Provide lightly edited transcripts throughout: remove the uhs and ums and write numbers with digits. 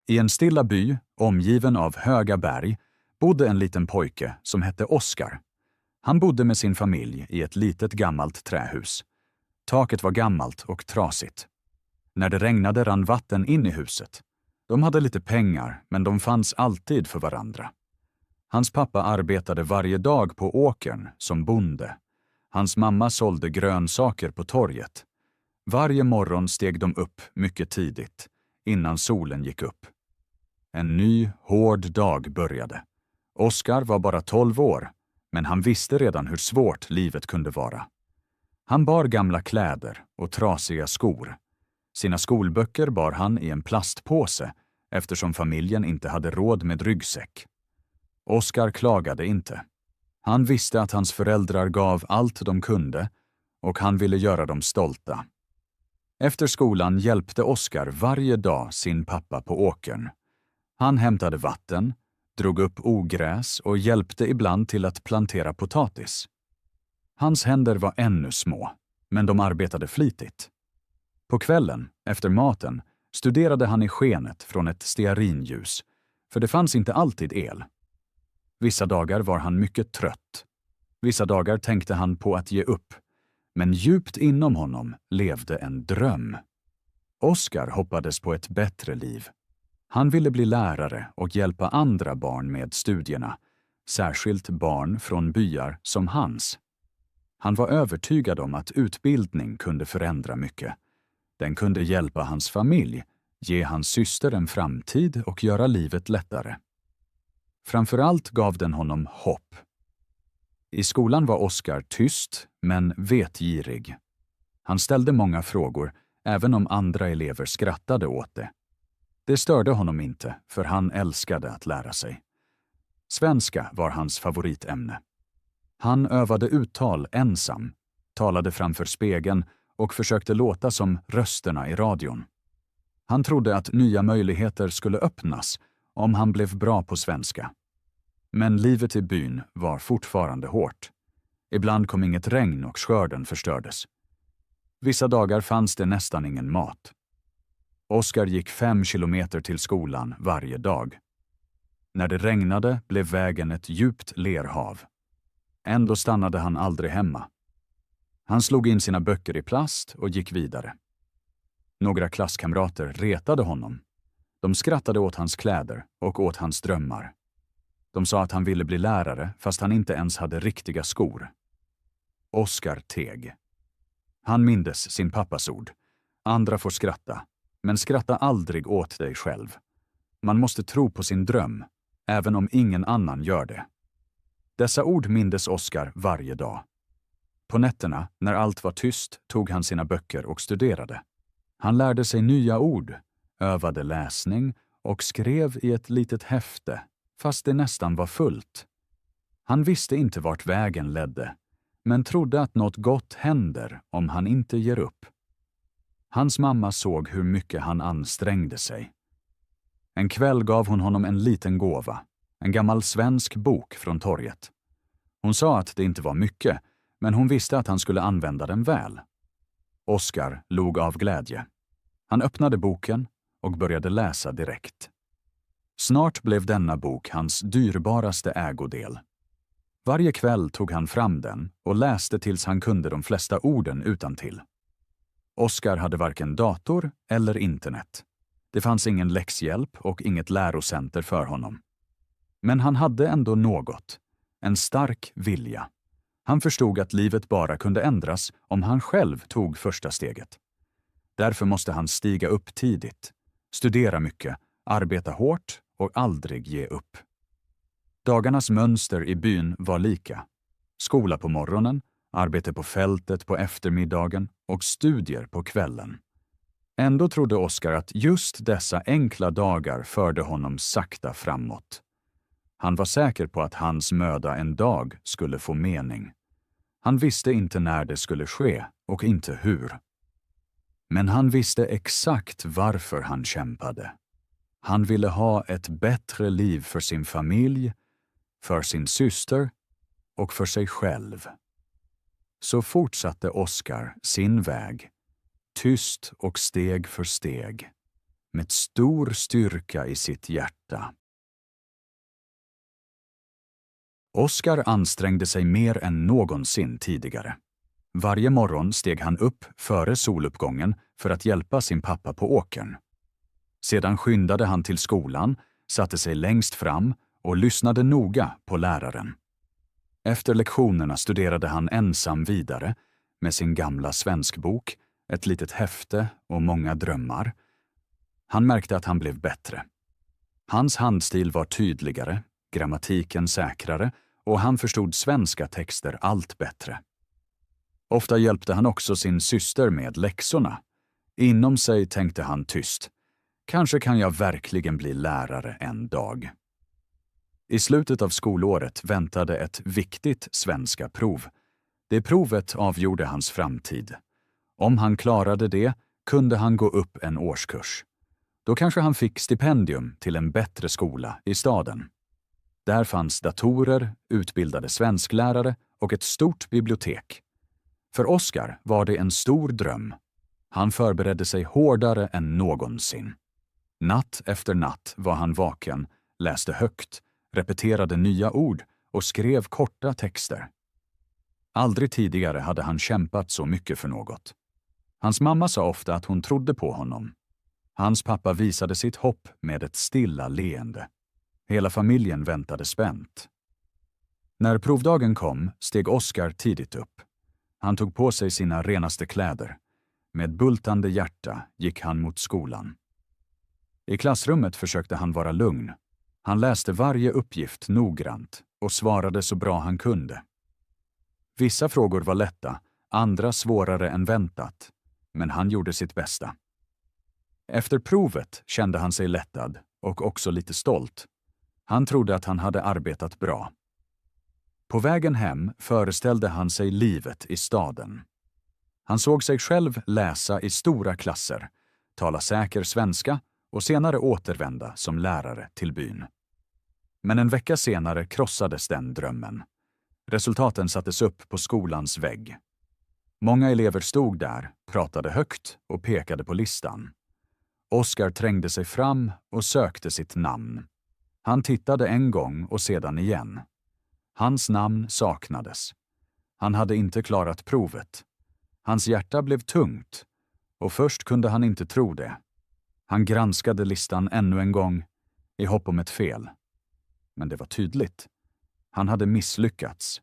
I en stilla by, omgiven av höga berg, bodde en liten pojke som hette Oskar. Han bodde med sin familj i ett litet gammalt trähus. Taket var gammalt och trasigt. När det regnade rann vatten in i huset. De hade lite pengar, men de fanns alltid för varandra. Hans pappa arbetade varje dag på åkern som bonde. Hans mamma sålde grönsaker på torget. Varje morgon steg de upp mycket tidigt, innan solen gick upp. En ny, hård dag började. Oskar var bara 12 år, men han visste redan hur svårt livet kunde vara. Han bar gamla kläder och trasiga skor. Sina skolböcker bar han i en plastpåse eftersom familjen inte hade råd med ryggsäck. Oskar klagade inte. Han visste att hans föräldrar gav allt de kunde och han ville göra dem stolta. Efter skolan hjälpte Oskar varje dag sin pappa på åkern. Han hämtade vatten, drog upp ogräs och hjälpte ibland till att plantera potatis. Hans händer var ännu små, men de arbetade flitigt. På kvällen, efter maten, studerade han i skenet från ett stearinljus, för det fanns inte alltid el. Vissa dagar var han mycket trött. Vissa dagar tänkte han på att ge upp, men djupt inom honom levde en dröm. Oskar hoppades på ett bättre liv. Han ville bli lärare och hjälpa andra barn med studierna, särskilt barn från byar som hans. Han var övertygad om att utbildning kunde förändra mycket. Den kunde hjälpa hans familj, ge hans syster en framtid och göra livet lättare. Framförallt gav den honom hopp. I skolan var Oskar tyst, men vetgirig. Han ställde många frågor, även om andra elever skrattade åt det. Det störde honom inte, för han älskade att lära sig. Svenska var hans favoritämne. Han övade uttal ensam, talade framför spegeln och försökte låta som rösterna i radion. Han trodde att nya möjligheter skulle öppnas om han blev bra på svenska. Men livet i byn var fortfarande hårt. Ibland kom inget regn och skörden förstördes. Vissa dagar fanns det nästan ingen mat. Oskar gick 5 kilometer till skolan varje dag. När det regnade blev vägen ett djupt lerhav. Ändå stannade han aldrig hemma. Han slog in sina böcker i plast och gick vidare. Några klasskamrater retade honom. De skrattade åt hans kläder och åt hans drömmar. De sa att han ville bli lärare fast han inte ens hade riktiga skor. Oskar teg. Han mindes sin pappas ord. Andra får skratta, men skratta aldrig åt dig själv. Man måste tro på sin dröm, även om ingen annan gör det. Dessa ord mindes Oskar varje dag. På nätterna, när allt var tyst, tog han sina böcker och studerade. Han lärde sig nya ord, övade läsning och skrev i ett litet häfte, fast det nästan var fullt. Han visste inte vart vägen ledde, men trodde att något gott händer om han inte ger upp. Hans mamma såg hur mycket han ansträngde sig. En kväll gav hon honom en liten gåva, en gammal svensk bok från torget. Hon sa att det inte var mycket, men hon visste att han skulle använda den väl. Oskar log av glädje. Han öppnade boken och började läsa direkt. Snart blev denna bok hans dyrbaraste ägodel. Varje kväll tog han fram den och läste tills han kunde de flesta orden utantill. Oskar hade varken dator eller internet. Det fanns ingen läxhjälp och inget lärocenter för honom. Men han hade ändå något, en stark vilja. Han förstod att livet bara kunde ändras om han själv tog första steget. Därför måste han stiga upp tidigt, studera mycket, arbeta hårt och aldrig ge upp. Dagarnas mönster i byn var lika. Skola på morgonen, arbete på fältet på eftermiddagen och studier på kvällen. Ändå trodde Oskar att just dessa enkla dagar förde honom sakta framåt. Han var säker på att hans möda en dag skulle få mening. Han visste inte när det skulle ske och inte hur. Men han visste exakt varför han kämpade. Han ville ha ett bättre liv för sin familj, för sin syster och för sig själv. Så fortsatte Oskar sin väg, tyst och steg för steg. med stor styrka i sitt hjärta. Oskar ansträngde sig mer än någonsin tidigare. Varje morgon steg han upp före soluppgången för att hjälpa sin pappa på åkern. Sedan skyndade han till skolan, satte sig längst fram och lyssnade noga på läraren. Efter lektionerna studerade han ensam vidare med sin gamla svenskbok, ett litet häfte och många drömmar. Han märkte att han blev bättre. Hans handstil var tydligare, grammatiken säkrare och han förstod svenska texter allt bättre. Ofta hjälpte han också sin syster med läxorna. Inom sig tänkte han tyst. Kanske kan jag verkligen bli lärare en dag. I slutet av skolåret väntade ett viktigt svenska prov. Det provet avgjorde hans framtid. Om han klarade det kunde han gå upp en årskurs. Då kanske han fick stipendium till en bättre skola i staden. Där fanns datorer, utbildade svensklärare och ett stort bibliotek. För Oskar var det en stor dröm. Han förberedde sig hårdare än någonsin. Natt efter natt var han vaken, läste högt, repeterade nya ord och skrev korta texter. Aldrig tidigare hade han kämpat så mycket för något. Hans mamma sa ofta att hon trodde på honom. Hans pappa visade sitt hopp med ett stilla leende. Hela familjen väntade spänt. När provdagen kom steg Oskar tidigt upp. Han tog på sig sina renaste kläder. Med bultande hjärta gick han mot skolan. I klassrummet försökte han vara lugn. Han läste varje uppgift noggrant och svarade så bra han kunde. Vissa frågor var lätta, andra svårare än väntat, men han gjorde sitt bästa. Efter provet kände han sig lättad och också lite stolt. Han trodde att han hade arbetat bra. På vägen hem föreställde han sig livet i staden. Han såg sig själv läsa i stora klasser, tala säker svenska och senare återvända som lärare till byn. Men en vecka senare krossades den drömmen. Resultaten sattes upp på skolans vägg. Många elever stod där, pratade högt och pekade på listan. Oskar trängde sig fram och sökte sitt namn. Han tittade en gång och sedan igen. Hans namn saknades. Han hade inte klarat provet. Hans hjärta blev tungt och först kunde han inte tro det. Han granskade listan ännu en gång i hopp om ett fel. Men det var tydligt. Han hade misslyckats.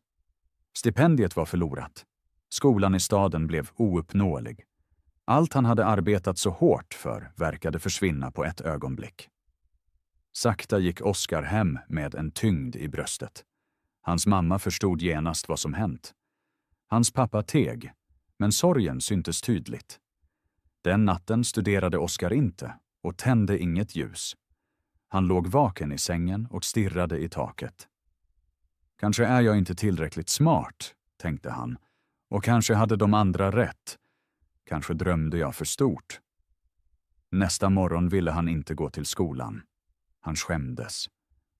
Stipendiet var förlorat. Skolan i staden blev ouppnåelig. Allt han hade arbetat så hårt för verkade försvinna på ett ögonblick. Sakta gick Oskar hem med en tyngd i bröstet. Hans mamma förstod genast vad som hänt. Hans pappa teg, men sorgen syntes tydligt. Den natten studerade Oskar inte och tände inget ljus. Han låg vaken i sängen och stirrade i taket. Kanske är jag inte tillräckligt smart, tänkte han, och kanske hade de andra rätt. Kanske drömde jag för stort. Nästa morgon ville han inte gå till skolan. Han skämdes.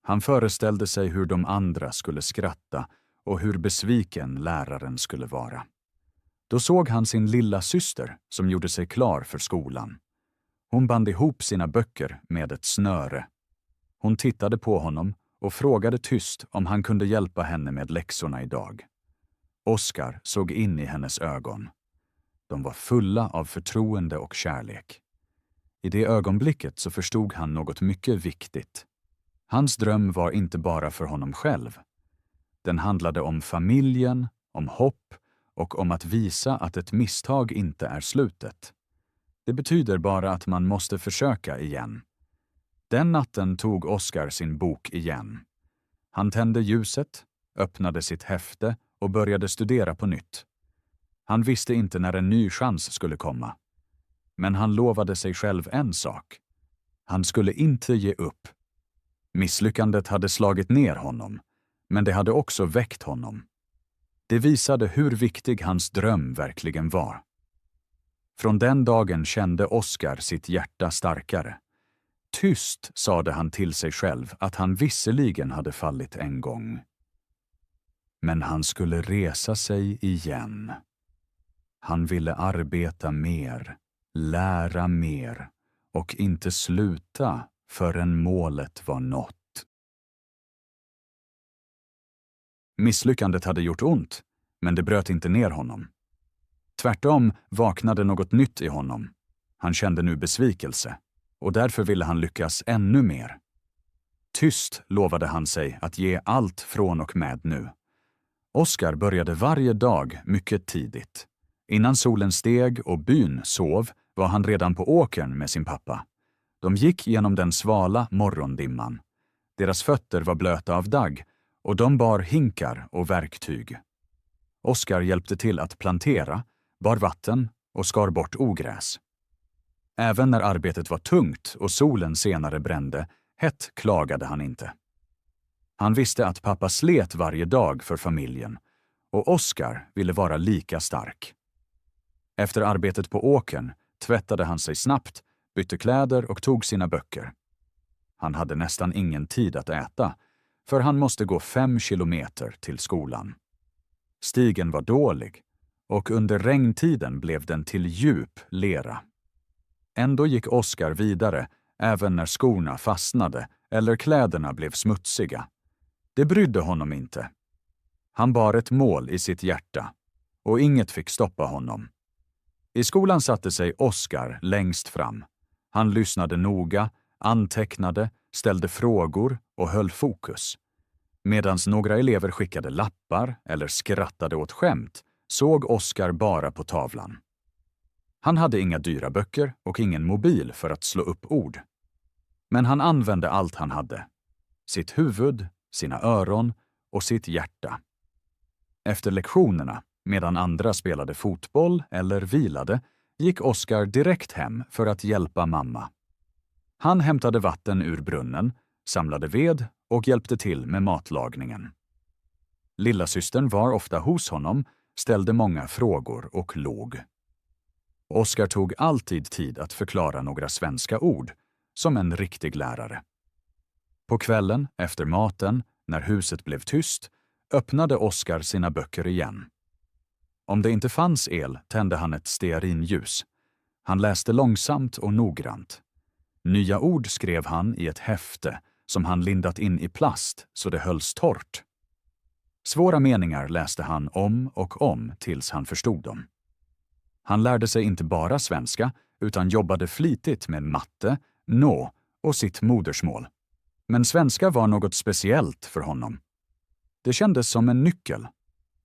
Han föreställde sig hur de andra skulle skratta och hur besviken läraren skulle vara. Då såg han sin lilla syster som gjorde sig klar för skolan. Hon band ihop sina böcker med ett snöre. Hon tittade på honom och frågade tyst om han kunde hjälpa henne med läxorna idag. Oskar såg in i hennes ögon. De var fulla av förtroende och kärlek. I det ögonblicket så förstod han något mycket viktigt. Hans dröm var inte bara för honom själv. Den handlade om familjen, om hopp och om att visa att ett misstag inte är slutet. Det betyder bara att man måste försöka igen. Den natten tog Oskar sin bok igen. Han tände ljuset, öppnade sitt häfte och började studera på nytt. Han visste inte när en ny chans skulle komma. Men han lovade sig själv en sak. Han skulle inte ge upp. Misslyckandet hade slagit ner honom, men det hade också väckt honom. Det visade hur viktig hans dröm verkligen var. Från den dagen kände Oskar sitt hjärta starkare. Tyst sade han till sig själv att han visserligen hade fallit en gång. Men han skulle resa sig igen. Han ville arbeta mer, lära mer och inte sluta förrän målet var nått. Misslyckandet hade gjort ont, men det bröt inte ner honom. Tvärtom vaknade något nytt i honom. Han kände nu besvikelse, och därför ville han lyckas ännu mer. Tyst lovade han sig att ge allt från och med nu. Oskar började varje dag mycket tidigt. Innan solen steg och byn sov var han redan på åkern med sin pappa. De gick genom den svala morgondimman. Deras fötter var blöta av dagg och de bar hinkar och verktyg. Oskar hjälpte till att plantera, bar vatten och skar bort ogräs. Även när arbetet var tungt och solen senare brände, hett klagade han inte. Han visste att pappa slet varje dag för familjen och Oskar ville vara lika stark. Efter arbetet på åkern tvättade han sig snabbt, bytte kläder och tog sina böcker. Han hade nästan ingen tid att äta, för han måste gå 5 kilometer till skolan. Stigen var dålig och under regntiden blev den till djup lera. Ändå gick Oskar vidare även när skorna fastnade eller kläderna blev smutsiga. Det brydde honom inte. Han bar ett mål i sitt hjärta och inget fick stoppa honom. I skolan satte sig Oskar längst fram. Han lyssnade noga, antecknade, ställde frågor och höll fokus. Medans några elever skickade lappar eller skrattade åt skämt såg Oskar bara på tavlan. Han hade inga dyra böcker och ingen mobil för att slå upp ord. Men han använde allt han hade. Sitt huvud, sina öron och sitt hjärta. Efter lektionerna, medan andra spelade fotboll eller vilade, gick Oskar direkt hem för att hjälpa mamma. Han hämtade vatten ur brunnen, samlade ved och hjälpte till med matlagningen. Lillasystern var ofta hos honom, ställde många frågor och log. Oskar tog alltid tid att förklara några svenska ord, som en riktig lärare. På kvällen, efter maten, när huset blev tyst, öppnade Oskar sina böcker igen. Om det inte fanns el tände han ett stearinljus. Han läste långsamt och noggrant. Nya ord skrev han i ett häfte som han lindat in i plast så det hölls torrt. Svåra meningar läste han om och om tills han förstod dem. Han lärde sig inte bara svenska utan jobbade flitigt med matte, och sitt modersmål. Men svenska var något speciellt för honom. Det kändes som en nyckel.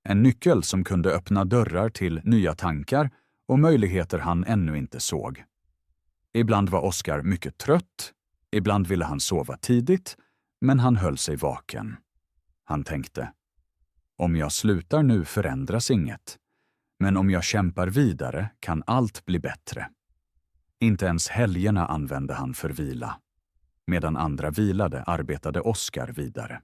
En nyckel som kunde öppna dörrar till nya tankar och möjligheter han ännu inte såg. Ibland var Oskar mycket trött, ibland ville han sova tidigt, men han höll sig vaken. Han tänkte, om jag slutar nu förändras inget, men om jag kämpar vidare kan allt bli bättre. Inte ens helgerna använde han för vila. Medan andra vilade arbetade Oskar vidare.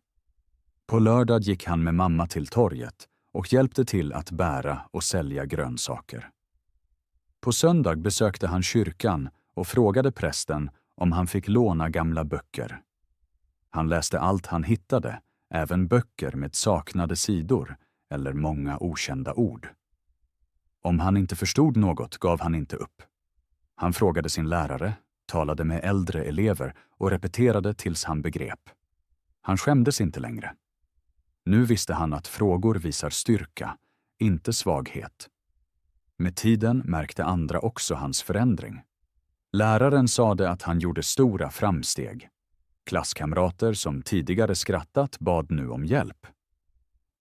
På lördag gick han med mamma till torget och hjälpte till att bära och sälja grönsaker. På söndag besökte han kyrkan och frågade prästen om han fick låna gamla böcker. Han läste allt han hittade, även böcker med saknade sidor eller många okända ord. Om han inte förstod något gav han inte upp. Han frågade sin lärare, talade med äldre elever och repeterade tills han begrep. Han skämdes inte längre. Nu visste han att frågor visar styrka, inte svaghet. Med tiden märkte andra också hans förändring. Läraren sade att han gjorde stora framsteg. Klasskamrater som tidigare skrattat bad nu om hjälp.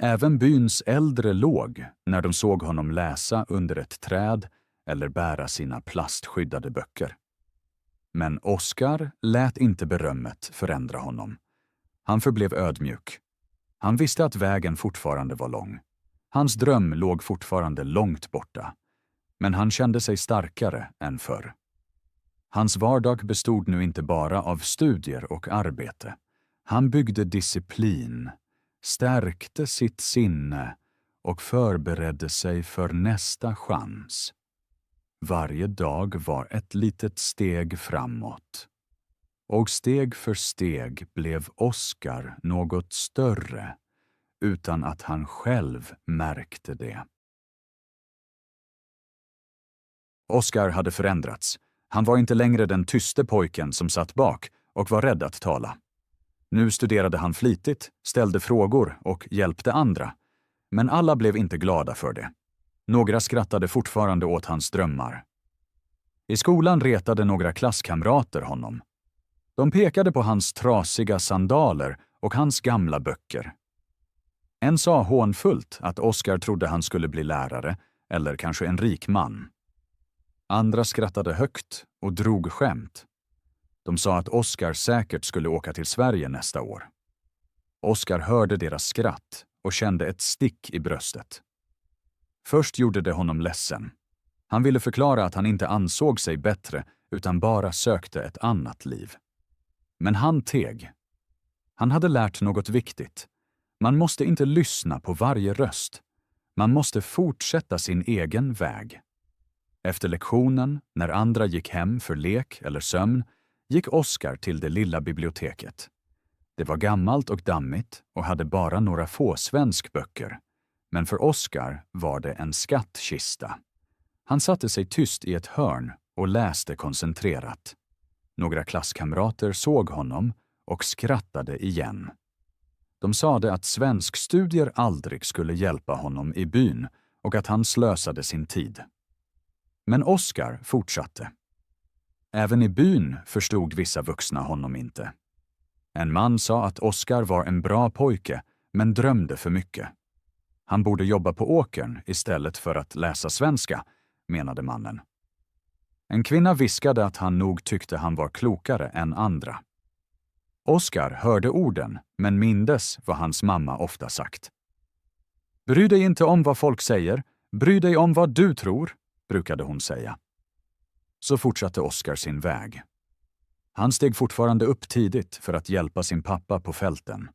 Även byns äldre låg när de såg honom läsa under ett träd eller bära sina plastskyddade böcker. Men Oskar lät inte berömmet förändra honom. Han förblev ödmjuk. Han visste att vägen fortfarande var lång. Hans dröm låg fortfarande långt borta. Men han kände sig starkare än förr. Hans vardag bestod nu inte bara av studier och arbete. Han byggde disciplin, stärkte sitt sinne och förberedde sig för nästa chans. Varje dag var ett litet steg framåt. Och steg för steg blev Oskar något större utan att han själv märkte det. Oskar hade förändrats. Han var inte längre den tyste pojken som satt bak och var rädd att tala. Nu studerade han flitigt, ställde frågor och hjälpte andra. Men alla blev inte glada för det. Några skrattade fortfarande åt hans drömmar. I skolan retade några klasskamrater honom. De pekade på hans trasiga sandaler och hans gamla böcker. En sa hånfullt att Oskar trodde han skulle bli lärare eller kanske en rik man. Andra skrattade högt och drog skämt. De sa att Oskar säkert skulle åka till Sverige nästa år. Oskar hörde deras skratt och kände ett stick i bröstet. Först gjorde det honom ledsen. Han ville förklara att han inte ansåg sig bättre utan bara sökte ett annat liv. Men han teg. Han hade lärt något viktigt. Man måste inte lyssna på varje röst. Man måste fortsätta sin egen väg. Efter lektionen, när andra gick hem för lek eller sömn, gick Oskar till det lilla biblioteket. Det var gammalt och dammigt och hade bara några få svenskböcker. Men för Oskar var det en skattkista. Han satte sig tyst i ett hörn och läste koncentrerat. Några klasskamrater såg honom och skrattade igen. De sade att svenskstudier aldrig skulle hjälpa honom i byn och att han slösade sin tid. Men Oskar fortsatte. Även i byn förstod vissa vuxna honom inte. En man sa att Oskar var en bra pojke men drömde för mycket. Han borde jobba på åkern istället för att läsa svenska, menade mannen. En kvinna viskade att han nog tyckte han var klokare än andra. Oskar hörde orden, men mindes vad hans mamma ofta sagt. Bry dig inte om vad folk säger, bry dig om vad du tror, brukade hon säga. Så fortsatte Oskar sin väg. Han steg fortfarande upp tidigt för att hjälpa sin pappa på fälten.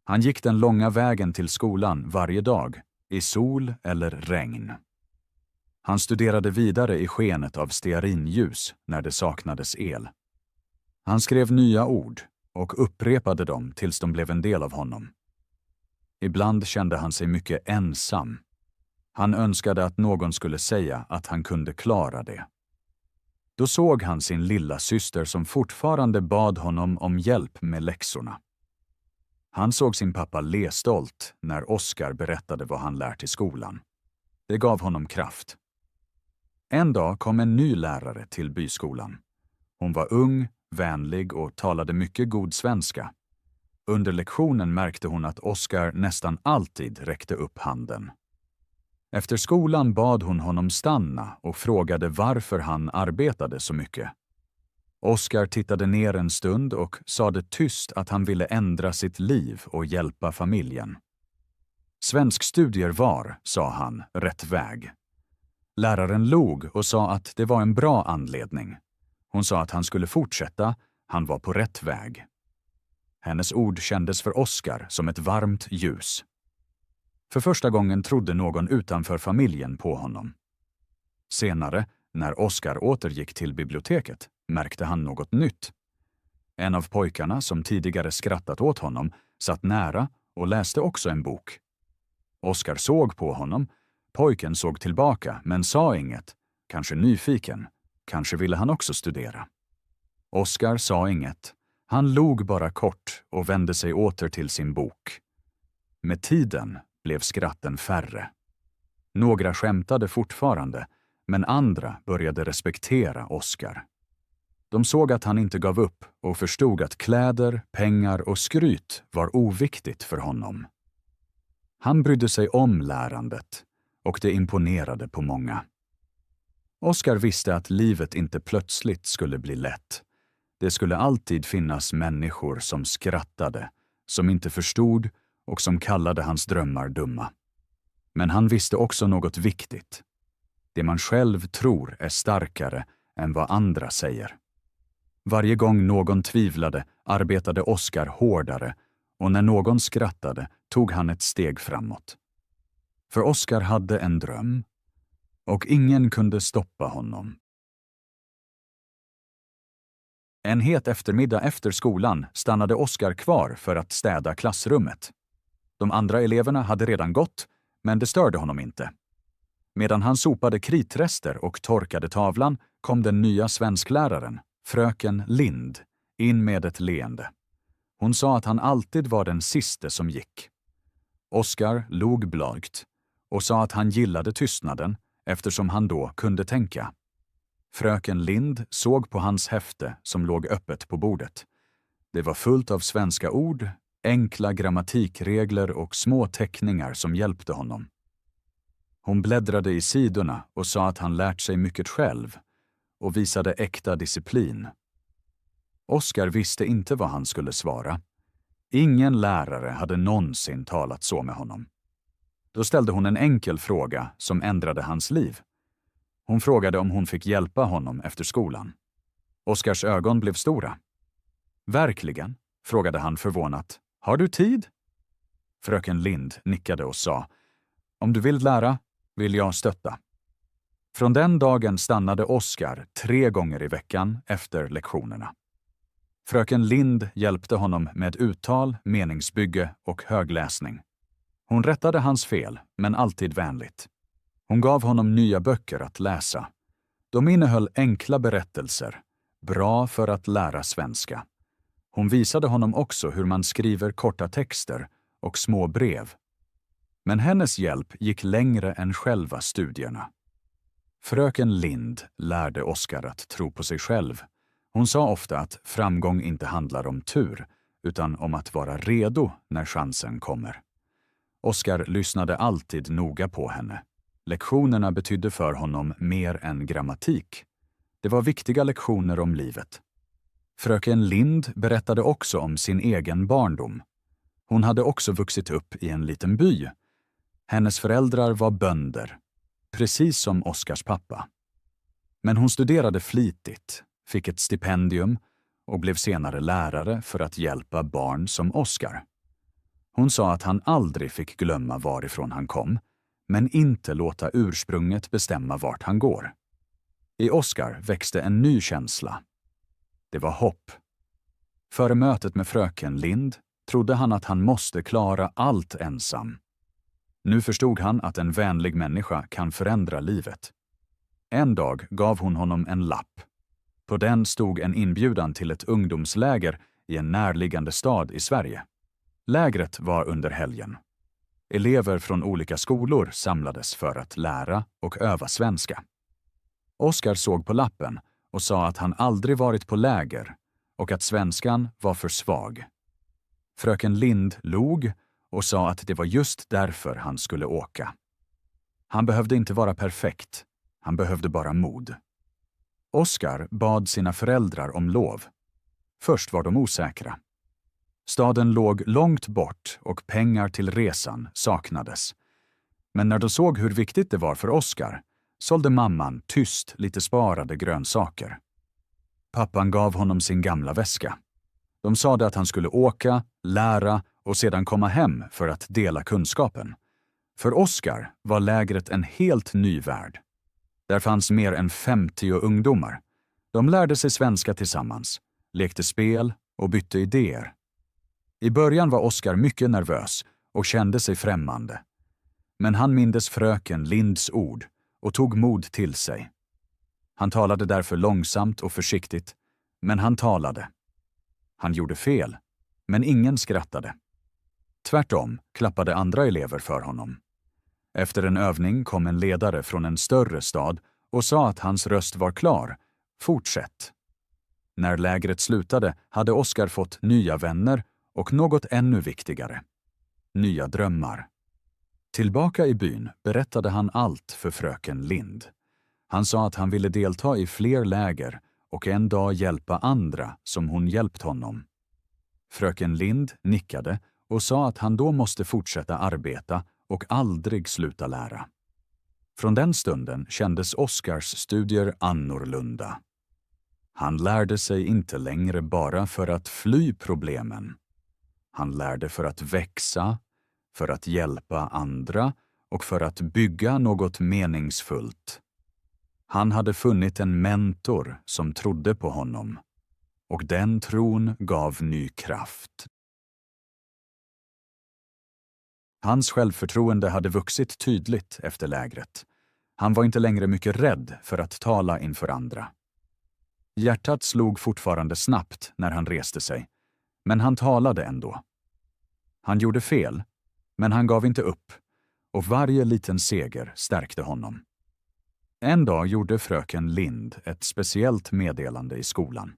Han gick den långa vägen till skolan varje dag, i sol eller regn. Han studerade vidare i skenet av stearinljus när det saknades el. Han skrev nya ord och upprepade dem tills de blev en del av honom. Ibland kände han sig mycket ensam. Han önskade att någon skulle säga att han kunde klara det. Då såg han sin lilla syster som fortfarande bad honom om hjälp med läxorna. Han såg sin pappa le stolt när Oskar berättade vad han lärt i skolan. Det gav honom kraft. En dag kom en ny lärare till byskolan. Hon var ung, vänlig och talade mycket god svenska. Under lektionen märkte hon att Oskar nästan alltid räckte upp handen. Efter skolan bad hon honom stanna och frågade varför han arbetade så mycket. Oskar tittade ner en stund och sade tyst att han ville ändra sitt liv och hjälpa familjen. Svenskstudier var, sa han, rätt väg. Läraren log och sa att det var en bra anledning. Hon sa att han skulle fortsätta, han var på rätt väg. Hennes ord kändes för Oskar som ett varmt ljus. För första gången trodde någon utanför familjen på honom. Senare, när Oskar återgick till biblioteket, märkte han något nytt. En av pojkarna som tidigare skrattat åt honom satt nära och läste också en bok. Oskar såg på honom. Pojken såg tillbaka men sa inget, kanske nyfiken, kanske ville han också studera. Oskar sa inget. Han log bara kort och vände sig åter till sin bok. Med tiden blev skratten färre. Några skämtade fortfarande, men andra började respektera Oskar. De såg att han inte gav upp och förstod att kläder, pengar och skryt var oviktigt för honom. Han brydde sig om lärandet och det imponerade på många. Oskar visste att livet inte plötsligt skulle bli lätt. Det skulle alltid finnas människor som skrattade, som inte förstod och som kallade hans drömmar dumma. Men han visste också något viktigt. Det man själv tror är starkare än vad andra säger. Varje gång någon tvivlade arbetade Oskar hårdare och när någon skrattade tog han ett steg framåt. För Oskar hade en dröm och ingen kunde stoppa honom. En het eftermiddag efter skolan stannade Oskar kvar för att städa klassrummet. De andra eleverna hade redan gått, men det störde honom inte. Medan han sopade kritrester och torkade tavlan kom den nya svenskläraren, fröken Lind, in med ett leende. Hon sa att han alltid var den siste som gick. Oskar log blygt och sa att han gillade tystnaden eftersom han då kunde tänka. Fröken Lind såg på hans häfte som låg öppet på bordet. Det var fullt av svenska ord, enkla grammatikregler och små teckningar som hjälpte honom. Hon bläddrade i sidorna och sa att han lärt sig mycket själv och visade äkta disciplin. Oskar visste inte vad han skulle svara. Ingen lärare hade någonsin talat så med honom. Då ställde hon en enkel fråga som ändrade hans liv. Hon frågade om hon fick hjälpa honom efter skolan. Oskars ögon blev stora. Verkligen? Frågade han förvånat. Har du tid? Fröken Lind nickade och sa, om du vill lära, vill jag stötta. Från den dagen stannade Oskar 3 gånger i veckan efter lektionerna. Fröken Lind hjälpte honom med uttal, meningsbygge och högläsning. Hon rättade hans fel, men alltid vänligt. Hon gav honom nya böcker att läsa. De innehöll enkla berättelser, bra för att lära svenska. Hon visade honom också hur man skriver korta texter och små brev. Men hennes hjälp gick längre än själva studierna. Fröken Lind lärde Oskar att tro på sig själv. Hon sa ofta att framgång inte handlar om tur, utan om att vara redo när chansen kommer. Oskar lyssnade alltid noga på henne. Lektionerna betydde för honom mer än grammatik. Det var viktiga lektioner om livet. Fröken Lind berättade också om sin egen barndom. Hon hade också vuxit upp i en liten by. Hennes föräldrar var bönder, precis som Oskars pappa. Men hon studerade flitigt, fick ett stipendium och blev senare lärare för att hjälpa barn som Oskar. Hon sa att han aldrig fick glömma varifrån han kom, men inte låta ursprunget bestämma vart han går. I Oskar växte en ny känsla. Det var hopp. Före mötet med fröken Lind trodde han att han måste klara allt ensam. Nu förstod han att en vänlig människa kan förändra livet. En dag gav hon honom en lapp. På den stod en inbjudan till ett ungdomsläger i en närliggande stad i Sverige. Lägret var under helgen. Elever från olika skolor samlades för att lära och öva svenska. Oskar såg på lappen och sa att han aldrig varit på läger och att svenskan var för svag. Fröken Lind log och sa att det var just därför han skulle åka. Han behövde inte vara perfekt, han behövde bara mod. Oskar bad sina föräldrar om lov. Först var de osäkra. Staden låg långt bort och pengar till resan saknades. Men när de såg hur viktigt det var för Oskar sålde mamman tyst lite sparade grönsaker. Pappan gav honom sin gamla väska. De sade att han skulle åka, lära och sedan komma hem för att dela kunskapen. För Oskar var lägret en helt ny värld. Där fanns mer än 50 ungdomar. De lärde sig svenska tillsammans, lekte spel och bytte idéer. I början var Oskar mycket nervös och kände sig främmande. Men han mindes fröken Linds ord och tog mod till sig. Han talade därför långsamt och försiktigt, men han talade. Han gjorde fel, men ingen skrattade. Tvärtom klappade andra elever för honom. Efter en övning kom en ledare från en större stad och sa att hans röst var klar. Fortsätt. När lägret slutade hade Oskar fått nya vänner och något ännu viktigare. Nya drömmar. Tillbaka i byn berättade han allt för fröken Lind. Han sa att han ville delta i fler läger och en dag hjälpa andra som hon hjälpt honom. Fröken Lind nickade och sa att han då måste fortsätta arbeta och aldrig sluta lära. Från den stunden kändes Oskars studier annorlunda. Han lärde sig inte längre bara för att fly problemen. Han lärde för att växa, för att hjälpa andra och för att bygga något meningsfullt. Han hade funnit en mentor som trodde på honom, och den tron gav ny kraft. Hans självförtroende hade vuxit tydligt efter lägret. Han var inte längre mycket rädd för att tala inför andra. Hjärtat slog fortfarande snabbt när han reste sig, men han talade ändå. Han gjorde fel, men han gav inte upp, och varje liten seger stärkte honom. En dag gjorde fröken Lind ett speciellt meddelande i skolan.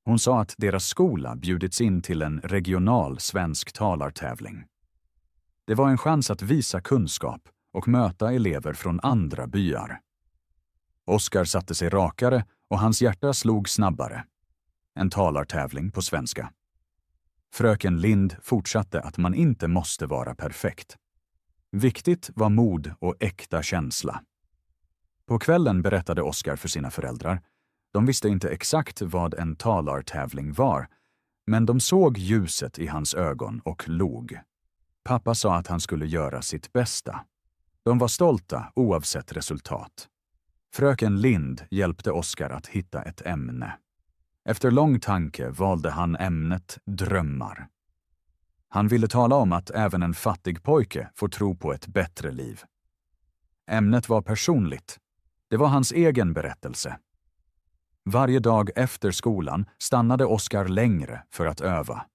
Hon sa att deras skola bjudits in till en regional svensk talartävling. Det var en chans att visa kunskap och möta elever från andra byar. Oskar satte sig rakare och hans hjärta slog snabbare. En talartävling på svenska. Fröken Lind fortsatte att man inte måste vara perfekt. Viktigt var mod och äkta känsla. På kvällen berättade Oskar för sina föräldrar. De visste inte exakt vad en talartävling var, men de såg ljuset i hans ögon och log. Pappa sa att han skulle göra sitt bästa. De var stolta oavsett resultat. Fröken Lind hjälpte Oskar att hitta ett ämne. Efter lång tanke valde han ämnet drömmar. Han ville tala om att även en fattig pojke får tro på ett bättre liv. Ämnet var personligt. Det var hans egen berättelse. Varje dag efter skolan stannade Oskar längre för att öva.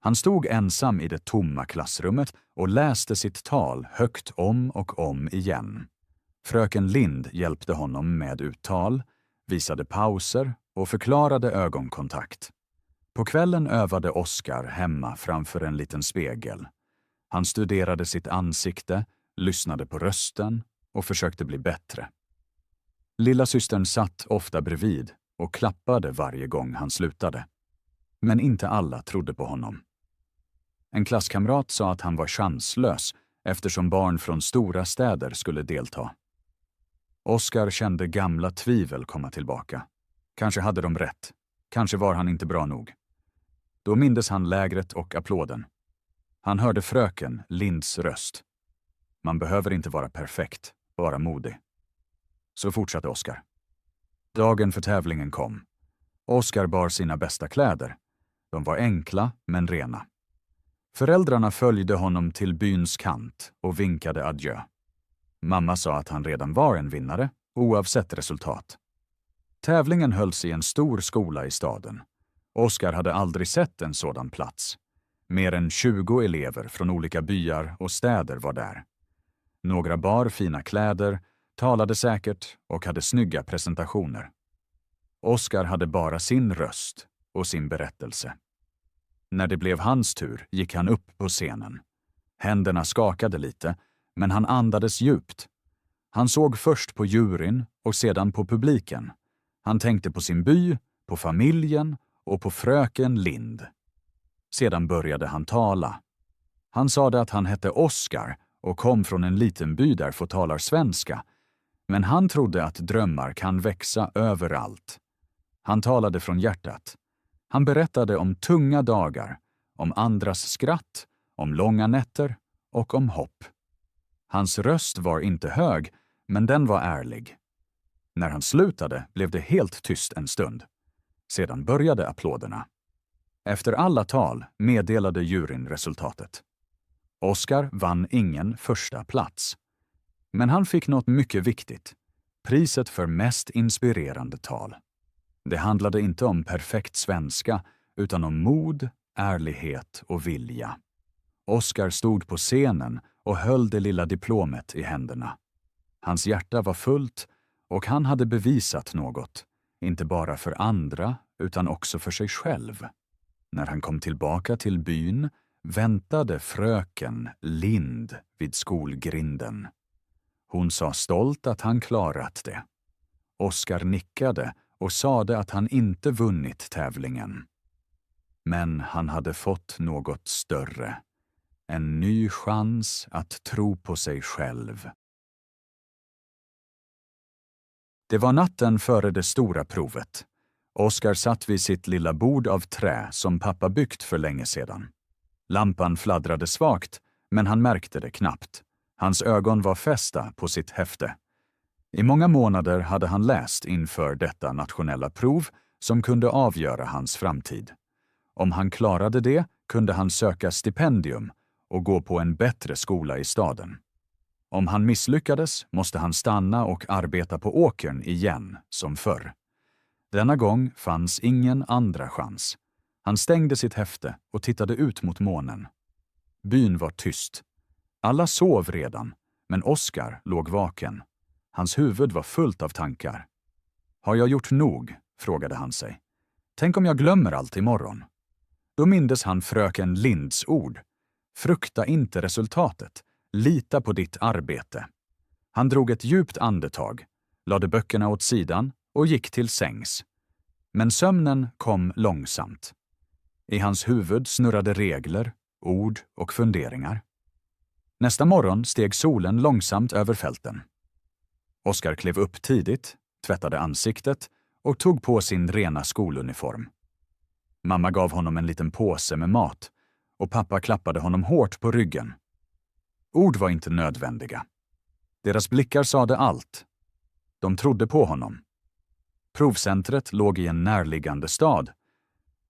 Han stod ensam i det tomma klassrummet och läste sitt tal högt om och om igen. Fröken Lind hjälpte honom med uttal, visade pauser och förklarade ögonkontakt. På kvällen övade Oskar hemma framför en liten spegel. Han studerade sitt ansikte, lyssnade på rösten och försökte bli bättre. Lilla systern satt ofta bredvid och klappade varje gång han slutade. Men inte alla trodde på honom. En klasskamrat sa att han var chanslös eftersom barn från stora städer skulle delta. Oskar kände gamla tvivel komma tillbaka. Kanske hade de rätt. Kanske var han inte bra nog. Då mindes han lägret och applåden. Han hörde fröken Linds röst. Man behöver inte vara perfekt, bara modig. Så fortsatte Oskar. Dagen för tävlingen kom. Oskar bar sina bästa kläder. De var enkla men rena. Föräldrarna följde honom till byns kant och vinkade adjö. Mamma sa att han redan var en vinnare, oavsett resultat. Tävlingen hölls i en stor skola i staden. Oskar hade aldrig sett en sådan plats. Mer än 20 elever från olika byar och städer var där. Några bar fina kläder, talade säkert och hade snygga presentationer. Oskar hade bara sin röst och sin berättelse. När det blev hans tur gick han upp på scenen. Händerna skakade lite, men han andades djupt. Han såg först på juryn och sedan på publiken. Han tänkte på sin by, på familjen och på fröken Lind. Sedan började han tala. Han sade att han hette Oskar och kom från en liten by där få talar svenska. Men han trodde att drömmar kan växa överallt. Han talade från hjärtat. Han berättade om tunga dagar, om andras skratt, om långa nätter och om hopp. Hans röst var inte hög, men den var ärlig. När han slutade blev det helt tyst en stund. Sedan började applåderna. Efter alla tal meddelade juryn resultatet. Oskar vann ingen första plats. Men han fick något mycket viktigt. Priset för mest inspirerande tal. Det handlade inte om perfekt svenska, utan om mod, ärlighet och vilja. Oskar stod på scenen och höll det lilla diplomet i händerna. Hans hjärta var fullt och han hade bevisat något, inte bara för andra utan också för sig själv. När han kom tillbaka till byn väntade fröken Lind vid skolgrinden. Hon sa stolt att han klarat det. Oskar nickade och sade att han inte vunnit tävlingen. Men han hade fått något större. En ny chans att tro på sig själv. Det var natten före det stora provet. Oskar satt vid sitt lilla bord av trä som pappa byggt för länge sedan. Lampan fladdrade svagt, men han märkte det knappt. Hans ögon var fästa på sitt häfte. I många månader hade han läst inför detta nationella prov som kunde avgöra hans framtid. Om han klarade det kunde han söka stipendium och gå på en bättre skola i staden. Om han misslyckades måste han stanna och arbeta på åkern igen, som förr. Denna gång fanns ingen andra chans. Han stängde sitt häfte och tittade ut mot månen. Byn var tyst. Alla sov redan, men Oskar låg vaken. Hans huvud var fullt av tankar. Har jag gjort nog? Frågade han sig. Tänk om jag glömmer allt imorgon. Då mindes han fröken Linds ord. Frukta inte resultatet. Lita på ditt arbete. Han drog ett djupt andetag, lade böckerna åt sidan och gick till sängs. Men sömnen kom långsamt. I hans huvud snurrade regler, ord och funderingar. Nästa morgon steg solen långsamt över fälten. Oskar klev upp tidigt, tvättade ansiktet och tog på sin rena skoluniform. Mamma gav honom en liten påse med mat och pappa klappade honom hårt på ryggen. Ord var inte nödvändiga. Deras blickar sade allt. De trodde på honom. Provcentret låg i en närliggande stad.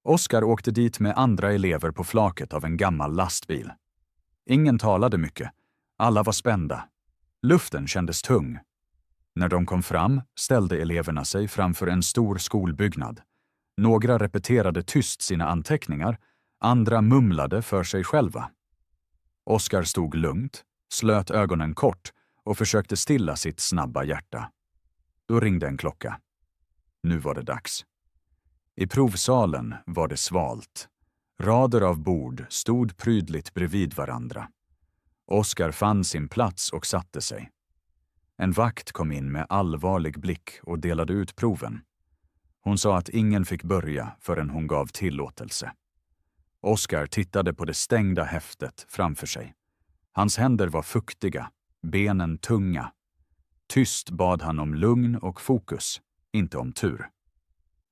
Oskar åkte dit med andra elever på flaket av en gammal lastbil. Ingen talade mycket. Alla var spända. Luften kändes tung. När de kom fram ställde eleverna sig framför en stor skolbyggnad. Några repeterade tyst sina anteckningar, andra mumlade för sig själva. Oskar stod lugnt, slöt ögonen kort och försökte stilla sitt snabba hjärta. Då ringde en klocka. Nu var det dags. I provsalen var det svalt. Rader av bord stod prydligt bredvid varandra. Oskar fann sin plats och satte sig. En vakt kom in med allvarlig blick och delade ut proven. Hon sa att ingen fick börja förrän hon gav tillåtelse. Oskar tittade på det stängda häftet framför sig. Hans händer var fuktiga, benen tunga. Tyst bad han om lugn och fokus, inte om tur.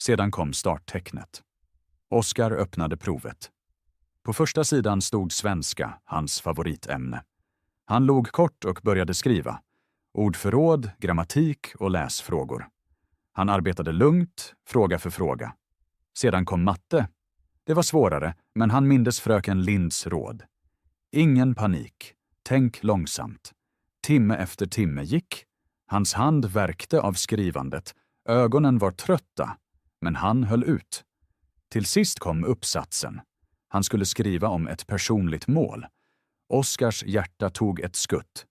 Sedan kom starttecknet. Oskar öppnade provet. På första sidan stod svenska, hans favoritämne. Han log kort och började skriva. Ordförråd, grammatik och läsfrågor. Han arbetade lugnt, fråga för fråga. Sedan kom matte. Det var svårare, men han mindes fröken Linds råd. Ingen panik. Tänk långsamt. Timme efter timme gick. Hans hand värkte av skrivandet. Ögonen var trötta, men han höll ut. Till sist kom uppsatsen. Han skulle skriva om ett personligt mål. Oskars hjärta tog ett skutt.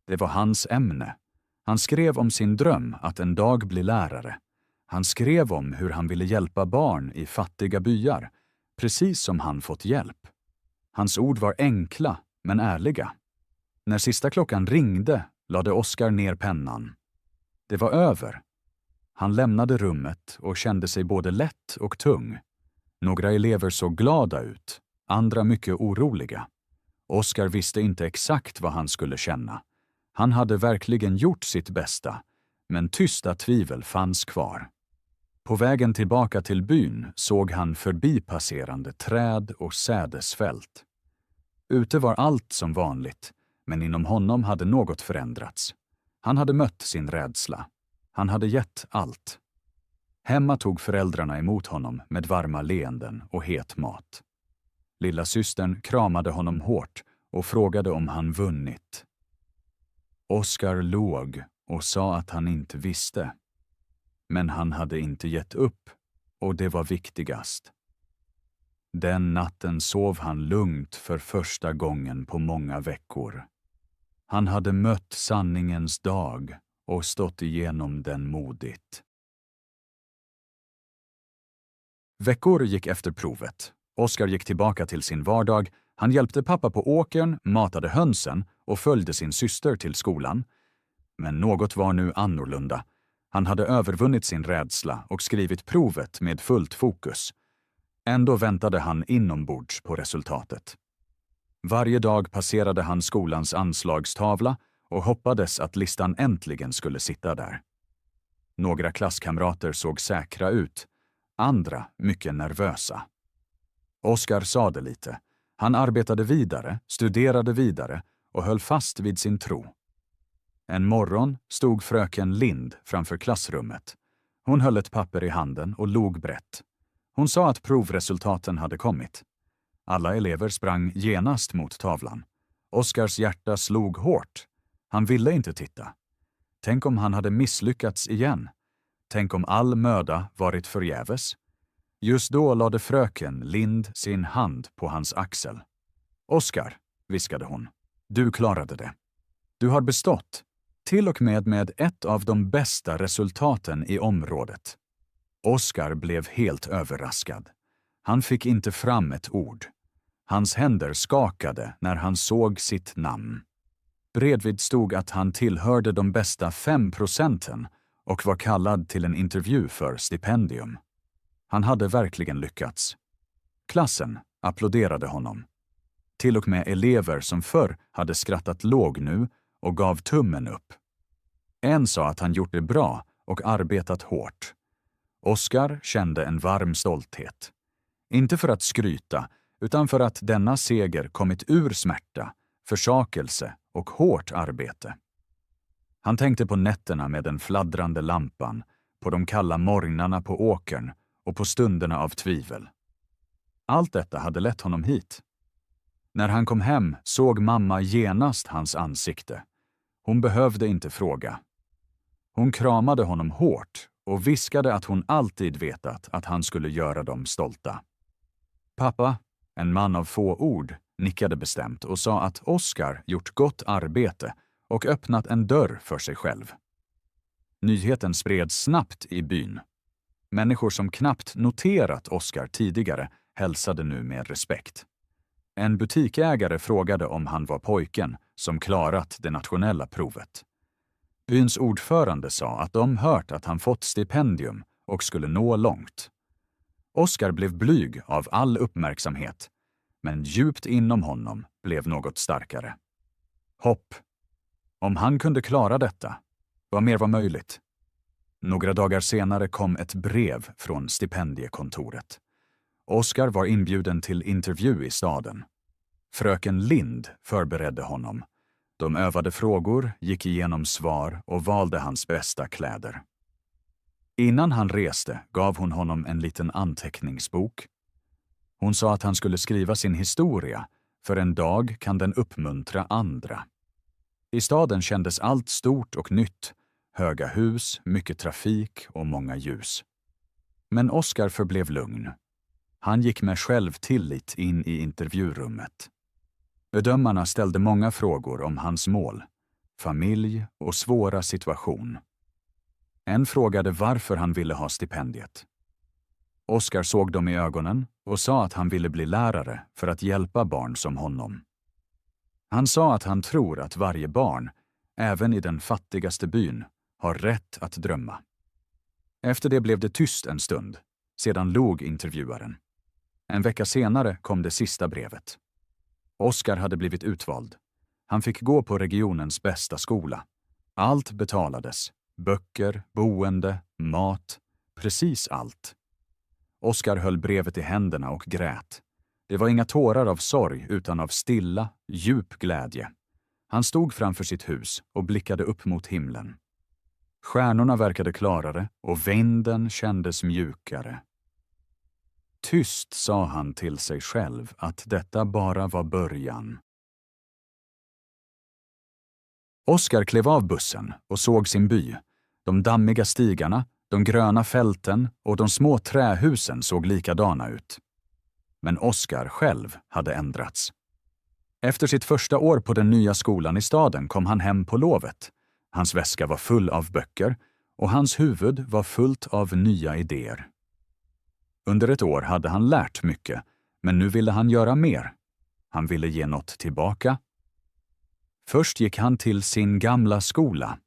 Det var hans ämne. Han skrev om sin dröm att en dag bli lärare. Han skrev om hur han ville hjälpa barn i fattiga byar, precis som han fått hjälp. Hans ord var enkla, men ärliga. När sista klockan ringde lade Oskar ner pennan. Det var över. Han lämnade rummet och kände sig både lätt och tung. Några elever såg glada ut, andra mycket oroliga. Oskar visste inte exakt vad han skulle känna. Han hade verkligen gjort sitt bästa, men tysta tvivel fanns kvar. På vägen tillbaka till byn såg han förbipasserande träd och sädesfält. Ute var allt som vanligt, men inom honom hade något förändrats. Han hade mött sin rädsla. Han hade gett allt. Hemma tog föräldrarna emot honom med varma leenden och het mat. Lilla systern kramade honom hårt och frågade om han vunnit. Oskar låg och sa att han inte visste. Men han hade inte gett upp, och det var viktigast. Den natten sov han lugnt för första gången på många veckor. Han hade mött sanningens dag och stått igenom den modigt. Veckor gick efter provet. Oskar gick tillbaka till sin vardag. Han hjälpte pappa på åkern, matade hönsen och följde sin syster till skolan. Men något var nu annorlunda. Han hade övervunnit sin rädsla och skrivit provet med fullt fokus. Ändå väntade han inombords på resultatet. Varje dag passerade han skolans anslagstavla och hoppades att listan äntligen skulle sitta där. Några klasskamrater såg säkra ut, andra mycket nervösa. Oskar sade lite. Han arbetade vidare, studerade vidare och höll fast vid sin tro. En morgon stod fröken Lind framför klassrummet. Hon höll ett papper i handen och log brett. Hon sa att provresultaten hade kommit. Alla elever sprang genast mot tavlan. Oskars hjärta slog hårt. Han ville inte titta. Tänk om han hade misslyckats igen. Tänk om all möda varit förgäves. Just då lade fröken Lind sin hand på hans axel. Oskar, viskade hon. Du klarade det. Du har bestått. Till och med ett av de bästa resultaten i området. Oskar blev helt överraskad. Han fick inte fram ett ord. Hans händer skakade när han såg sitt namn. Bredvid stod att han tillhörde de bästa 5% och var kallad till en intervju för stipendium. Han hade verkligen lyckats. Klassen applåderade honom. Till och med elever som förr hade skrattat låg nu och gav tummen upp. En sa att han gjort det bra och arbetat hårt. Oskar kände en varm stolthet. Inte för att skryta, utan för att denna seger kommit ur smärta, försakelse och hårt arbete. Han tänkte på nätterna med den fladdrande lampan, på de kalla morgnarna på åkern och på stunderna av tvivel. Allt detta hade lett honom hit. När han kom hem såg mamma genast hans ansikte. Hon behövde inte fråga. Hon kramade honom hårt och viskade att hon alltid vetat att han skulle göra dem stolta. Pappa, en man av få ord, nickade bestämt och sa att Oskar gjort gott arbete och öppnat en dörr för sig själv. Nyheten spreds snabbt i byn. Människor som knappt noterat Oskar tidigare hälsade nu med respekt. En butikägare frågade om han var pojken som klarat det nationella provet. Byns ordförande sa att de hört att han fått stipendium och skulle nå långt. Oskar blev blyg av all uppmärksamhet, men djupt inom honom blev något starkare. Hopp. Om han kunde klara detta, vad mer var möjligt? Några dagar senare kom ett brev från stipendiekontoret. Oskar var inbjuden till intervju i staden. Fröken Lind förberedde honom. De övade frågor, gick igenom svar och valde hans bästa kläder. Innan han reste gav hon honom en liten anteckningsbok. Hon sa att han skulle skriva sin historia, för en dag kan den uppmuntra andra. I staden kändes allt stort och nytt, höga hus, mycket trafik och många ljus. Men Oskar förblev lugn. Han gick med självtillit in i intervjurummet. Bedömarna ställde många frågor om hans mål, familj och svåra situation. En frågade varför han ville ha stipendiet. Oskar såg dem i ögonen och sa att han ville bli lärare för att hjälpa barn som honom. Han sa att han tror att varje barn, även i den fattigaste byn, har rätt att drömma. Efter det blev det tyst en stund, sedan log intervjuaren. En vecka senare kom det sista brevet. Oskar hade blivit utvald. Han fick gå på regionens bästa skola. Allt betalades. Böcker, boende, mat, precis allt. Oskar höll brevet i händerna och grät. Det var inga tårar av sorg utan av stilla, djup glädje. Han stod framför sitt hus och blickade upp mot himlen. Stjärnorna verkade klarare och vinden kändes mjukare. Tyst sa han till sig själv att detta bara var början. Oskar klev av bussen och såg sin by. De dammiga stigarna, de gröna fälten och de små trähusen såg likadana ut. Men Oskar själv hade ändrats. Efter sitt första år på den nya skolan i staden kom han hem på lovet. Hans väska var full av böcker och hans huvud var fullt av nya idéer. Under ett år hade han lärt mycket, men nu ville han göra mer. Han ville ge något tillbaka. Först gick han till sin gamla skola.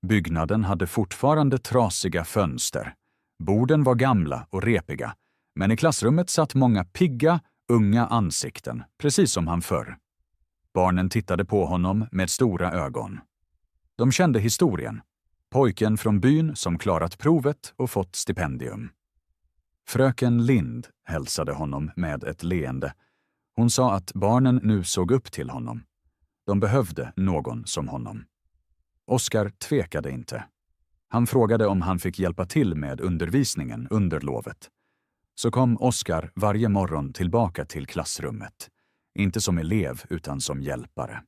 Byggnaden hade fortfarande trasiga fönster. Borden var gamla och repiga, men i klassrummet satt många pigga, unga ansikten, precis som han förr. Barnen tittade på honom med stora ögon. De kände historien. Pojken från byn som klarat provet och fått stipendium. Fröken Lind hälsade honom med ett leende. Hon sa att barnen nu såg upp till honom. De behövde någon som honom. Oskar tvekade inte. Han frågade om han fick hjälpa till med undervisningen under lovet. Så kom Oskar varje morgon tillbaka till klassrummet. Inte som elev utan som hjälpare.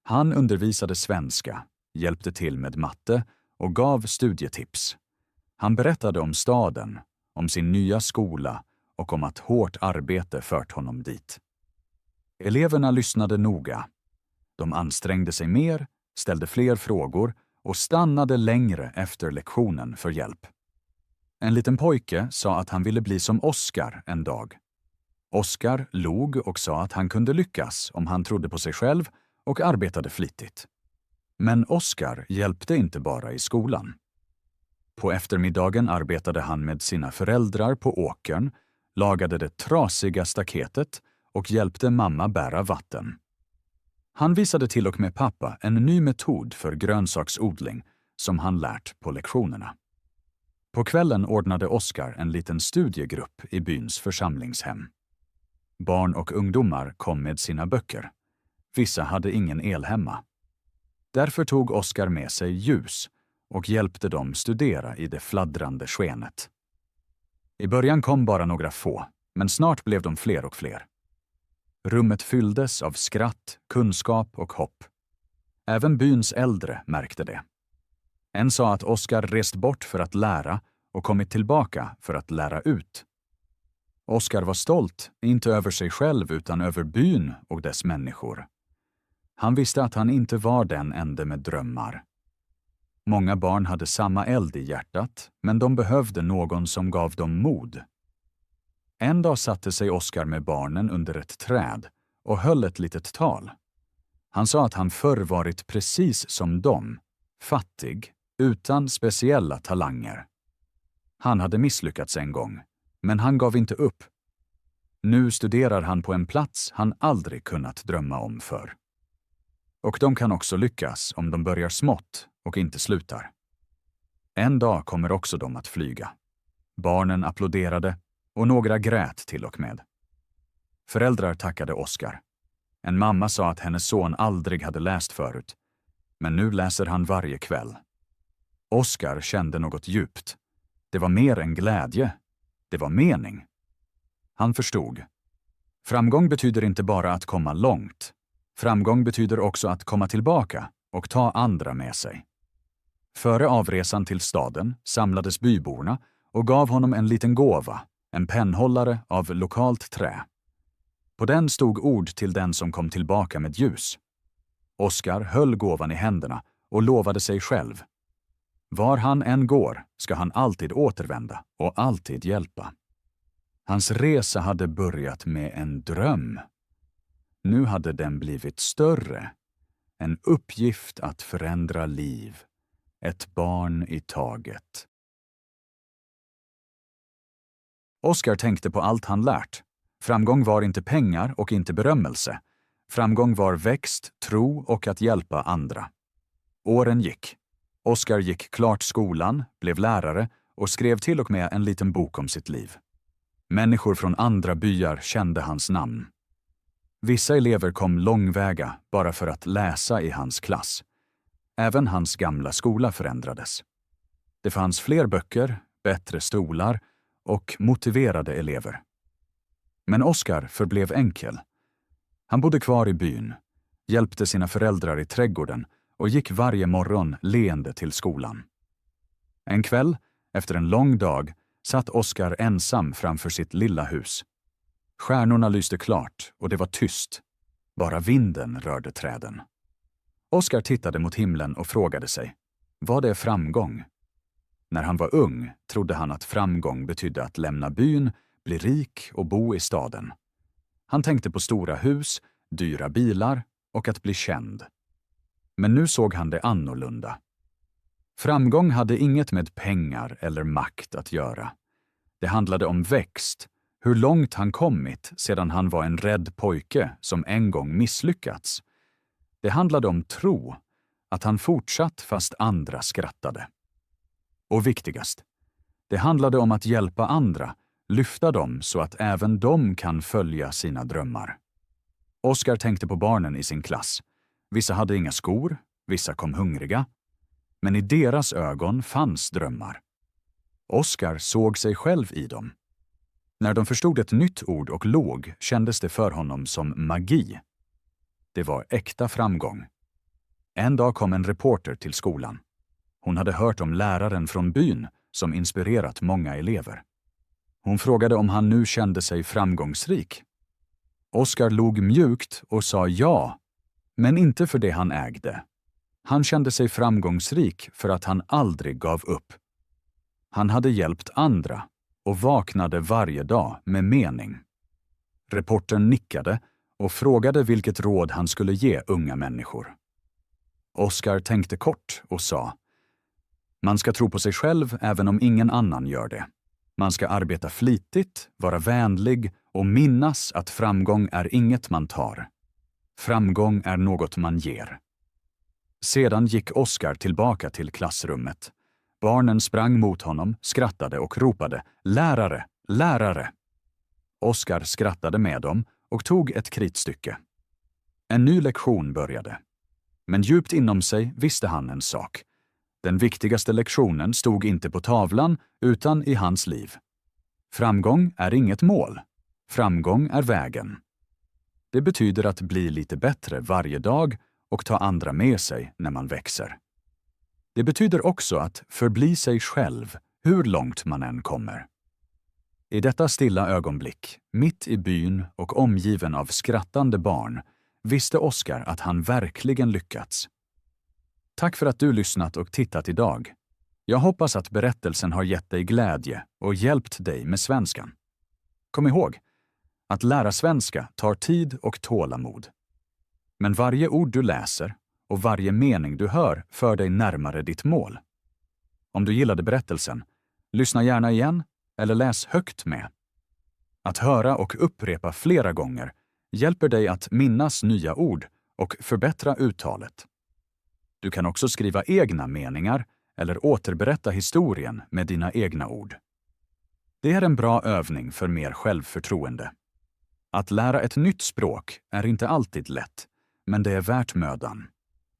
Han undervisade svenska, hjälpte till med matte och gav studietips. Han berättade om staden, om sin nya skola och om att hårt arbete fört honom dit. Eleverna lyssnade noga. De ansträngde sig mer, ställde fler frågor och stannade längre efter lektionen för hjälp. En liten pojke sa att han ville bli som Oskar en dag. Oskar log och sa att han kunde lyckas om han trodde på sig själv och arbetade flitigt. Men Oskar hjälpte inte bara i skolan. På eftermiddagen arbetade han med sina föräldrar på åkern, lagade det trasiga staketet och hjälpte mamma bära vatten. Han visade till och med pappa en ny metod för grönsaksodling som han lärt på lektionerna. På kvällen ordnade Oskar en liten studiegrupp i byns församlingshem. Barn och ungdomar kom med sina böcker. Vissa hade ingen el hemma. Därför tog Oskar med sig ljus och hjälpte dem studera i det fladdrande skenet. I början kom bara några få, men snart blev de fler och fler. Rummet fylldes av skratt, kunskap och hopp. Även byns äldre märkte det. En sa att Oskar rest bort för att lära och kommit tillbaka för att lära ut. Oskar var stolt, inte över sig själv utan över byn och dess människor. Han visste att han inte var den ende med drömmar. Många barn hade samma eld i hjärtat, men de behövde någon som gav dem mod. En dag satte sig Oskar med barnen under ett träd och höll ett litet tal. Han sa att han förr varit precis som dem, fattig, utan speciella talanger. Han hade misslyckats en gång, men han gav inte upp. Nu studerar han på en plats han aldrig kunnat drömma om förr. Och de kan också lyckas om de börjar smått och inte slutar. En dag kommer också de att flyga. Barnen applåderade och några grät till och med. Föräldrar tackade Oskar. En mamma sa att hennes son aldrig hade läst förut, men nu läser han varje kväll. Oskar kände något djupt. Det var mer än glädje. Det var mening. Han förstod. Framgång betyder inte bara att komma långt. Framgång betyder också att komma tillbaka och ta andra med sig. Före avresan till staden samlades byborna och gav honom en liten gåva, en pennhållare av lokalt trä. På den stod ord till den som kom tillbaka med ljus. Oskar höll gåvan i händerna och lovade sig själv. Var han än går ska han alltid återvända och alltid hjälpa. Hans resa hade börjat med en dröm. Nu hade den blivit större. En uppgift att förändra liv. Ett barn i taget. Oskar tänkte på allt han lärt. Framgång var inte pengar och inte berömmelse. Framgång var växt, tro och att hjälpa andra. Åren gick. Oskar gick klart skolan, blev lärare och skrev till och med en liten bok om sitt liv. Människor från andra byar kände hans namn. Vissa elever kom långväga bara för att läsa i hans klass. Även hans gamla skola förändrades. Det fanns fler böcker, bättre stolar och motiverade elever. Men Oskar förblev enkel. Han bodde kvar i byn, hjälpte sina föräldrar i trädgården och gick varje morgon leende till skolan. En kväll, efter en lång dag, satt Oskar ensam framför sitt lilla hus. Stjärnorna lyste klart och det var tyst. Bara vinden rörde träden. Oskar tittade mot himlen och frågade sig, vad är framgång? När han var ung trodde han att framgång betydde att lämna byn, bli rik och bo i staden. Han tänkte på stora hus, dyra bilar och att bli känd. Men nu såg han det annorlunda. Framgång hade inget med pengar eller makt att göra. Det handlade om växt, hur långt han kommit sedan han var en rädd pojke som en gång misslyckats. Det handlade om tro, att han fortsatt fast andra skrattade. Och viktigast, det handlade om att hjälpa andra, lyfta dem så att även de kan följa sina drömmar. Oskar tänkte på barnen i sin klass. Vissa hade inga skor, vissa kom hungriga. Men i deras ögon fanns drömmar. Oskar såg sig själv i dem. När de förstod ett nytt ord och låg kändes det för honom som magi. Det var äkta framgång. En dag kom en reporter till skolan. Hon hade hört om läraren från byn som inspirerat många elever. Hon frågade om han nu kände sig framgångsrik. Oskar log mjukt och sa ja, men inte för det han ägde. Han kände sig framgångsrik för att han aldrig gav upp. Han hade hjälpt andra och vaknade varje dag med mening. Reportern nickade och frågade vilket råd han skulle ge unga människor. Oskar tänkte kort och sa: man ska tro på sig själv även om ingen annan gör det. Man ska arbeta flitigt, vara vänlig och minnas att framgång är inget man tar. Framgång är något man ger. Sedan gick Oskar tillbaka till klassrummet. Barnen sprang mot honom, skrattade och ropade: lärare, lärare! Oskar skrattade med dem och tog ett kritstycke. En ny lektion började. Men djupt inom sig visste han en sak. Den viktigaste lektionen stod inte på tavlan utan i hans liv. Framgång är inget mål. Framgång är vägen. Det betyder att bli lite bättre varje dag och ta andra med sig när man växer. Det betyder också att förbli sig själv hur långt man än kommer. I detta stilla ögonblick, mitt i byn och omgiven av skrattande barn, visste Oskar att han verkligen lyckats. Tack för att du lyssnat och tittat idag. Jag hoppas att berättelsen har gett dig glädje och hjälpt dig med svenskan. Kom ihåg, att lära svenska tar tid och tålamod. Men varje ord du läser och varje mening du hör för dig närmare ditt mål. Om du gillade berättelsen, lyssna gärna igen eller läs högt med. Att höra och upprepa flera gånger hjälper dig att minnas nya ord och förbättra uttalet. Du kan också skriva egna meningar eller återberätta historien med dina egna ord. Det är en bra övning för mer självförtroende. Att lära ett nytt språk är inte alltid lätt, men det är värt mödan.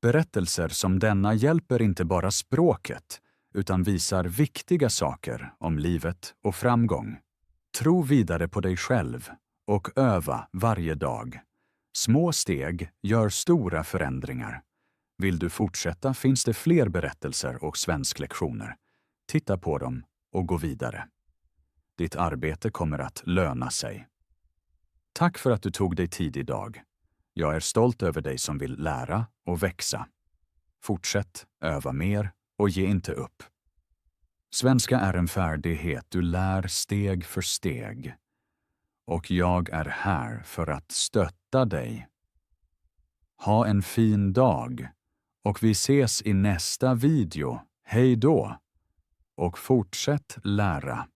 Berättelser som denna hjälper inte bara språket, utan visar viktiga saker om livet och framgång. Tro vidare på dig själv och öva varje dag. Små steg gör stora förändringar. Vill du fortsätta finns det fler berättelser och svensklektioner. Titta på dem och gå vidare. Ditt arbete kommer att löna sig. Tack för att du tog dig tid idag. Jag är stolt över dig som vill lära och växa. Fortsätt, öva mer och ge inte upp. Svenska är en färdighet du lär steg för steg. Och jag är här för att stötta dig. Ha en fin dag. Och vi ses i nästa video. Hej då! Och fortsätt lära.